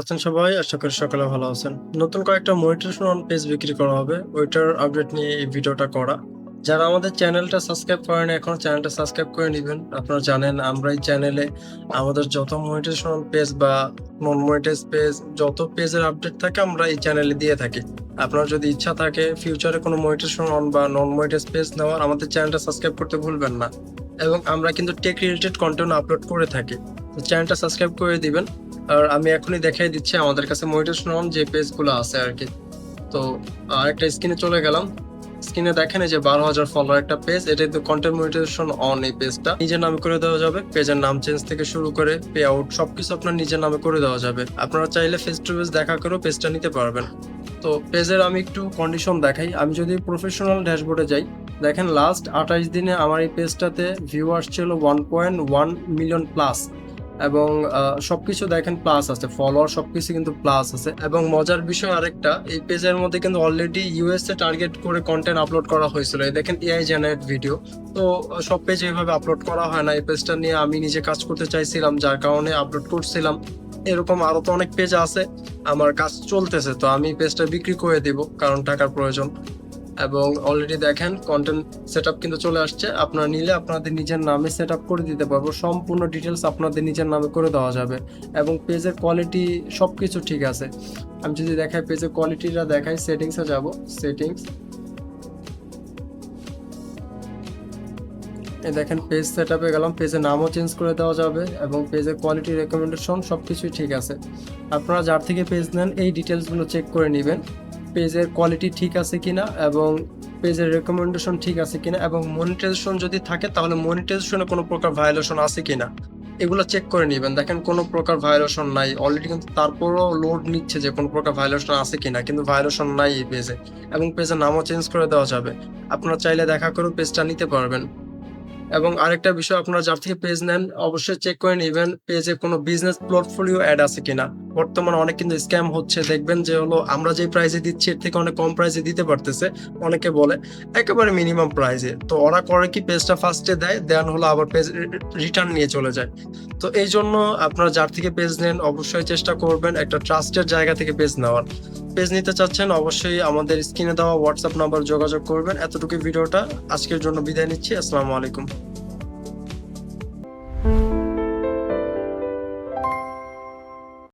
আছেন সবাই, আশা করি সকালে ভালো আছেন। নতুন কয়েকটা মনিটাইজেশন অন পেজ বিক্রি করা হবে। ওইটার আপডেট নিয়ে এই ভিডিওটা করা। যারা আমাদের চ্যানেলটা সাবস্ক্রাইব করেন এখনো চ্যানেলটা সাবস্ক্রাইব করে নিবেন। আপনারা জানেন আমরা এই চ্যানেলে আমাদের যত মনিটাইজেশন অন পেজ বা নন মনিটাইজ পেজ যত পেজের আপডেট থাকে আমরা এই চ্যানেলে দিয়ে থাকি। আপনার যদি ইচ্ছা থাকে ফিউচারে কোনো মনিটাইজেশন অন বা নন মনিটাইজ পেজ নেওয়ার আমাদের চ্যানেলটা সাবস্ক্রাইব করতে ভুলবেন না। এবং আমরা কিন্তু টেক রিলেটেড কন্টেন্ট আপলোড করে থাকি। তো চ্যানেলটা সাবস্ক্রাইব করে দিবেন। আর আমি এখনই দেখাই দিচ্ছি আমাদের কাছে মনিটাইজেশন অন যে পেজগুলো আছে আরকি। তো আরেকটা স্ক্রিনে চলে গেলাম। স্ক্রিনে দেখেন এই যে 12,000 ফলোয়ার একটা পেজ, এটা কিন্তু কন্টেন্ট মনিটাইজেশন অন এই পেজটা। নিজের নামে করে দেওয়া যাবে। পেজের নাম চেঞ্জ থেকে শুরু করে পে আউট সবকিছু আপনার নিজের নামে করে দেওয়া যাবে। আপনারা চাইলে ফেস টু ফেস দেখা করেও পেজটা নিতে পারবেন। তো পেজের আমি একটু কন্ডিশন দেখাই। আমি যদি প্রফেশনাল ড্যাশবোর্ডে যাই, দেখেন লাস্ট 28 দিনে আমার এই পেজটাতে ভিউ আসছিল 1.1 মিলিয়ন প্লাস। এবং সবকিছু দেখেন প্লাস আছে, ফলোয়ার সবকিছু কিন্তু প্লাস আছে। এবং মজার বিষয় আরেকটা, এই পেজের মধ্যে কিন্তু অলরেডি ইউএসএ টার্গেট করে কন্টেন্ট আপলোড করা হয়েছিল। এই দেখেন এআই জেনারেট ভিডিও। তো সব পেজে এইভাবে আপলোড করা হয় না। এই পেজটা নিয়ে আমি নিজে কাজ করতে চাইছিলাম, যার কারণে আপলোড করছিলাম। এরকম আরো তো অনেক পেজ আছে, আমার কাজ চলতেছে। তো আমি পেজটা বিক্রি করে দিব, কারণ টাকার প্রয়োজন। এবং অলরেডি দেখেন কন্টেন্ট সেটআপ কিন্তু চলে আসছে। আপনারা নিলে আপনাদের নিজের নামে সেটআপ করে দিতে পারবো। সম্পূর্ণ ডিটেলস আপনাদের নিজের নামে করে দেওয়া যাবে। এবং পেজের কোয়ালিটি সবকিছু ঠিক আছে। আমি যদি দেখাই পেজের কোয়ালিটিটা দেখাই, সেটিংসে যাব। সেটিংস, এই দেখেন পেজ সেটআপে গেলাম। পেজের নামও চেঞ্জ করে দেওয়া যাবে এবং পেজের কোয়ালিটি রেকমেন্ডেশন সবকিছুই ঠিক আছে। আপনারা যার থেকে পেজ নেন এই ডিটেলসগুলো চেক করে নেবেন, পেজের কোয়ালিটি ঠিক আছে কিনা এবং পেজের রেকমেন্ডেশন ঠিক আছে কিনা, এবং মনিটাইজেশন যদি থাকে তাহলে মনিটাইজেশনে কোনো প্রকার ভায়োলেশন আছে কিনা এগুলো চেক করে নেবেন। দেখেন কোনো প্রকার ভায়োলেশন নাই অলরেডি, কিন্তু তারপরও লোড নিচ্ছে যে কোনো প্রকার ভায়োলেশন আছে কিনা, কিন্তু ভায়োলেশন নাই এই পেজে। এবং পেজের নামও চেঞ্জ করে দেওয়া যাবে। আপনারা চাইলে দেখা করে পেজটা নিতে পারবেন। এবং আরেকটা বিষয়, আপনারা যার থেকে পেজ নেন অবশ্যই চেক করে নিবেন পেজে কোনো বিজনেস পোর্টফোলিও অ্যাড আছে কিনা। বর্তমানে অনেক কিন্তু স্ক্যাম হচ্ছে, দেখবেন যে হলো আমরা যে প্রাইসে দিচ্ছি এর থেকে অনেক কম প্রাইসে দিতে পারতেছে। অনেকে বলে একেবারে মিনিমাম প্রাইসে, তো ওরা করে কি পেজটা ফার্স্টে দেয়, দেন হলো আবার পেজ রিটার্ন নিয়ে চলে যায়। তো এই জন্য আপনারা যার থেকে পেজ নেন অবশ্যই চেষ্টা করবেন একটা ট্রাস্টের জায়গা থেকে পেজ নেওয়ার। পেজ নিতে চাচ্ছেন অবশ্যই আমাদের স্ক্রিনে দেওয়া হোয়াটসঅ্যাপ নাম্বার যোগাযোগ করবেন। এতটুকু ভিডিওটা আজকের জন্য বিদায় নিচ্ছি। আসসালামু আলাইকুম।